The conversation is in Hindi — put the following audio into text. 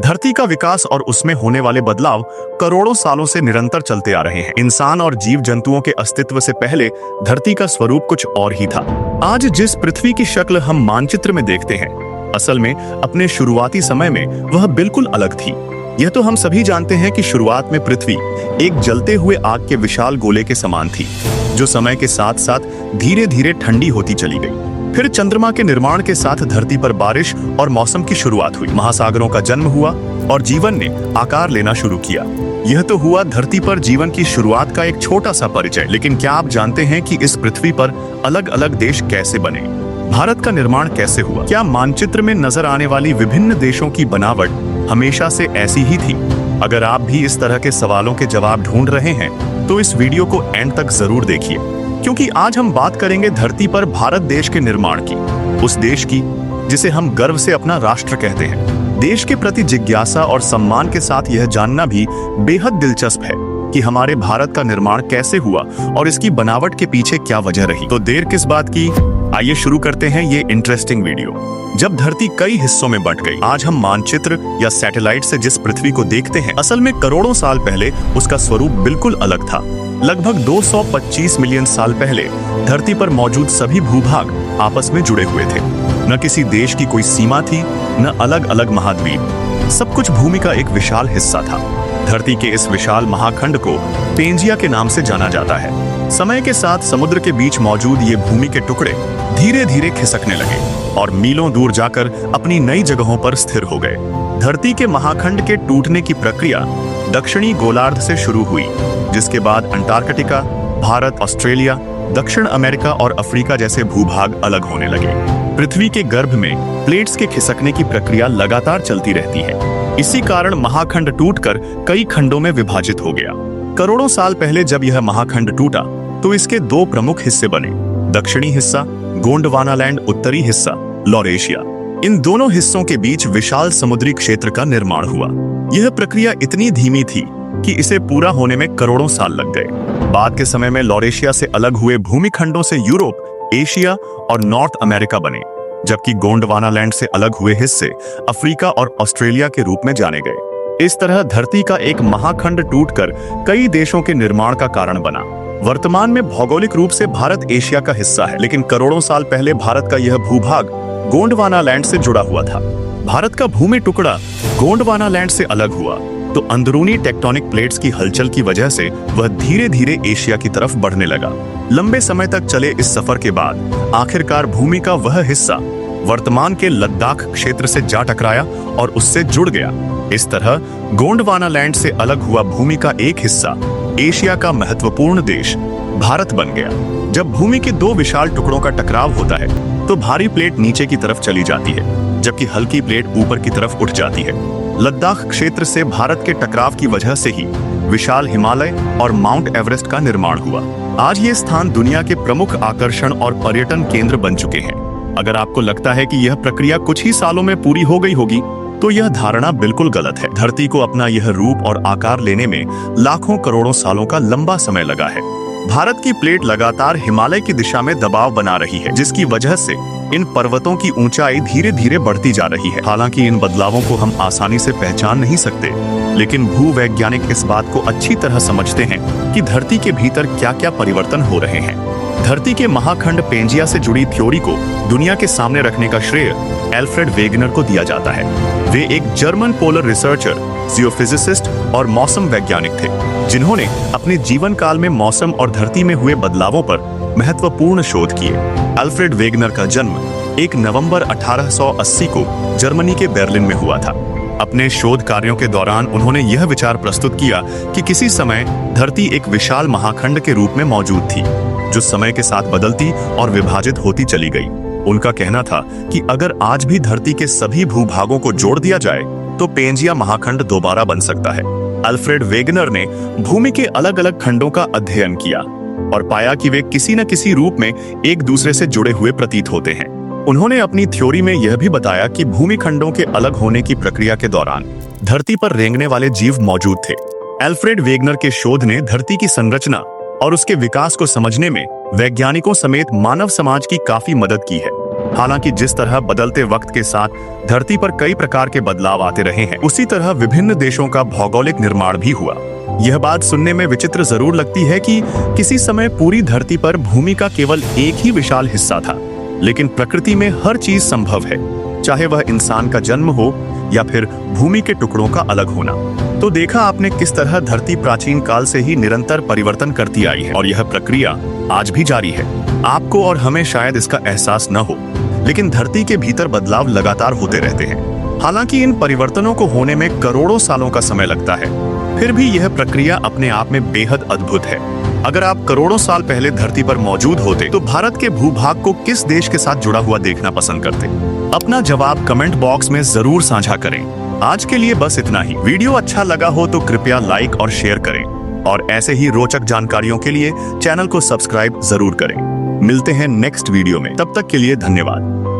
धरती का विकास और उसमें होने वाले बदलाव करोड़ों सालों से निरंतर चलते आ रहे हैं। इंसान और जीव जंतुओं के अस्तित्व से पहले धरती का स्वरूप कुछ और ही था। आज जिस पृथ्वी की शक्ल हम मानचित्र में देखते हैं, असल में अपने शुरुआती समय में वह बिल्कुल अलग थी। यह तो हम सभी जानते हैं कि शुरुआत में पृथ्वी एक जलते हुए आग के विशाल गोले के समान थी, जो समय के साथ साथ धीरे धीरे ठंडी होती चली गई। फिर चंद्रमा के निर्माण के साथ धरती पर बारिश और मौसम की शुरुआत हुई। महासागरों का जन्म हुआ और जीवन ने आकार लेना शुरू किया। यह तो हुआ धरती पर जीवन की शुरुआत का एक छोटा सा परिचय। लेकिन क्या आप जानते हैं कि इस पृथ्वी पर अलग अलग देश कैसे बने? भारत का निर्माण कैसे हुआ? क्या मानचित्र में नजर आने वाली विभिन्न देशों की बनावट हमेशा से ऐसी ही थी? अगर आप भी इस तरह के सवालों के जवाब ढूंढ रहे हैं तो इस वीडियो को एंड तक जरूर देखिए, क्योंकि आज हम बात करेंगे धरती पर भारत देश के निर्माण की, उस देश की जिसे हम गर्व से अपना राष्ट्र कहते हैं। देश के प्रति जिज्ञासा और सम्मान के साथ यह जानना भी बेहद दिलचस्प है कि हमारे भारत का निर्माण कैसे हुआ और इसकी बनावट के पीछे क्या वजह रही। तो देर किस बात की, आइए शुरू करते हैं ये इंटरेस्टिंग वीडियो। जब धरती कई हिस्सों में बंट गई, आज हम मानचित्र या सैटेलाइट से जिस पृथ्वी को देखते हैं, असल में करोड़ों साल पहले उसका स्वरूप बिल्कुल अलग था। लगभग 225 मिलियन साल पहले धरती पर मौजूद सभी भूभाग आपस में जुड़े हुए थे। न किसी देश की कोई सीमा थी, न अलग अलग महाद्वीप। सब कुछ भूमि का एक विशाल हिस्सा था। धरती के इस विशाल महाखंड को पेंजिया के नाम से जाना जाता है। समय के साथ समुद्र के बीच मौजूद ये भूमि के टुकड़े धीरे धीरे खिसकने लगे और मीलों दूर जाकर अपनी नई जगहों पर स्थिर हो गए। धरती के महाखंड के टूटने की प्रक्रिया दक्षिणी गोलार्ध से शुरू हुई, जिसके बाद अंटार्कटिका, भारत, ऑस्ट्रेलिया, दक्षिण अमेरिका और अफ्रीका जैसे भूभाग अलग होने लगे। पृथ्वी के गर्भ में प्लेट्स के खिसकने की प्रक्रिया लगातार चलती रहती है। इसी कारण महाखंड टूटकर कई खंडों में विभाजित हो गया। करोड़ों साल पहले जब यह महाखंड टूटा तो इसके दो प्रमुख हिस्से बने। दक्षिणी हिस्सा गोंडवानालैंड, उत्तरी हिस्सा लॉरेशिया। इन दोनों हिस्सों के बीच विशाल समुद्री क्षेत्र का निर्माण हुआ। यह प्रक्रिया इतनी धीमी थी कि इसे पूरा होने में करोड़ों साल लग गए। बाद के समय में लॉरेशिया से अलग हुए भूमिखंडों से यूरोप, एशिया और नॉर्थ अमेरिका बने, जबकि गोंडवानालैंड से अलग हुए हिस्से अफ्रीका और ऑस्ट्रेलिया के रूप में जाने गए। इस तरह धरती का एक महाखंड टूटकर कई देशों के निर्माण का कारण बना। वर्तमान में भौगोलिक रूप से भारत एशिया का हिस्सा है, लेकिन करोड़ों साल पहले भारत का यह भूभाग गोंडवानालैंड से जुड़ा हुआ था। भारत का भूमि टुकड़ा गोंडवानालैंड से अलग हुआ तो अंदरूनी टेक्टोनिक प्लेट्स की हलचल की वजह से वह धीरे धीरे एशिया की तरफ बढ़ने लगा। लंबे समय तक चले इस सफर के बाद आखिरकार भूमि का वह हिस्सा वर्तमान के लद्दाख क्षेत्र से जा टकराया और उससे जुड़ गया। इस तरह गोंडवानालैंड से अलग हुआ भूमि का एक हिस्सा एशिया का महत्वपूर्ण देश भारत बन गया। जब भूमि के दो विशाल टुकड़ों का टकराव होता है तो भारी प्लेट नीचे की तरफ चली जाती है, जबकि हल्की प्लेट ऊपर की तरफ उठ जाती है। लद्दाख क्षेत्र से भारत के टकराव की वजह से ही विशाल हिमालय और माउंट एवरेस्ट का निर्माण हुआ। आज ये स्थान दुनिया के प्रमुख आकर्षण और पर्यटन केंद्र बन चुके हैं। अगर आपको लगता है कि यह प्रक्रिया कुछ ही सालों में पूरी हो गई होगी, तो यह धारणा बिल्कुल गलत है। धरती को अपना यह रूप और आकार लेने में लाखों करोड़ों सालों का लंबा समय लगा है। भारत की प्लेट लगातार हिमालय की दिशा में दबाव बना रही है, जिसकी वजह से इन पर्वतों की ऊंचाई धीरे धीरे बढ़ती जा रही है। हालांकि इन बदलावों को हम आसानी से पहचान नहीं सकते, लेकिन भूवैज्ञानिक इस बात को अच्छी तरह समझते हैं कि धरती के भीतर क्या क्या परिवर्तन हो रहे हैं। धरती के महाखंड पेंजिया से जुड़ी थ्योरी को दुनिया के सामने रखने का श्रेय एल्फ्रेड वेगनर को दिया जाता है। वे एक जर्मन पोलर रिसर्चर, जियोफिजिसिस्ट और मौसम वैज्ञानिक थे, जिन्होंने अपने जीवन काल में मौसम और धरती में हुए बदलावों पर महत्वपूर्ण शोध किए। एल्फ्रेड वेगनर का जन्म 1 नवंबर 1880 को जर्मनी के बर्लिन में हुआ था। अपने शोध कार्यों के दौरान उन्होंने यह विचार प्रस्तुत किया कि किसी समय धरती एक विशाल महाखंड के रूप में मौजूद थी, जो समय के साथ बदलती और विभाजित होती चली गई। उनका कहना था कि अगर आज भी धरती के सभी भूभागों को जोड़ दिया जाए तो पेंजिया महाखंड दोबारा बन सकता है। अल्फ्रेड वेगनर ने भूमि के अलग अलग खंडों का अध्ययन किया और पाया कि वे किसी न किसी रूप में एक दूसरे से जुड़े हुए प्रतीत होते हैं। उन्होंने अपनी थ्योरी में यह भी बताया कि भूमि खंडों के अलग होने की प्रक्रिया के दौरान धरती पर रेंगने वाले जीव मौजूद थे। एल्फ्रेड वेगनर के शोध ने धरती की संरचना और उसके विकास को समझने में वैज्ञानिकों समेत मानव समाज की काफी मदद की है। हालांकि जिस तरह बदलते वक्त के साथ धरती पर कई प्रकार के बदलाव आते रहे हैं, उसी तरह विभिन्न देशों का भौगोलिक निर्माण भी हुआ। यह बात सुनने में विचित्र जरूर लगती है कि किसी समय पूरी धरती पर भूमि का केवल एक ही विशाल हिस्सा था, लेकिन प्रकृति में हर चीज संभव है, चाहे वह इंसान का जन्म हो या फिर भूमि के टुकड़ों का अलग होना। तो देखा आपने किस तरह धरती प्राचीन काल से ही निरंतर परिवर्तन करती आई है और यह प्रक्रिया आज भी जारी है। आपको और हमें शायद इसका एहसास न हो, लेकिन धरती के भीतर बदलाव लगातार होते रहते हैं। हालांकि इन परिवर्तनों को होने में करोड़ों सालों का समय लगता है, फिर भी यह प्रक्रिया अपने आप में बेहद अद्भुत है। अगर आप करोड़ों साल पहले धरती पर मौजूद होते तो भारत के भूभाग को किस देश के साथ जुड़ा हुआ देखना पसंद करते? अपना जवाब कमेंट बॉक्स में जरूर साझा करें। आज के लिए बस इतना ही। वीडियो अच्छा लगा हो तो कृपया लाइक और शेयर करें, और ऐसे ही रोचक जानकारियों के लिए चैनल को सब्सक्राइब जरूर करें। मिलते हैं नेक्स्ट वीडियो में, तब तक के लिए धन्यवाद।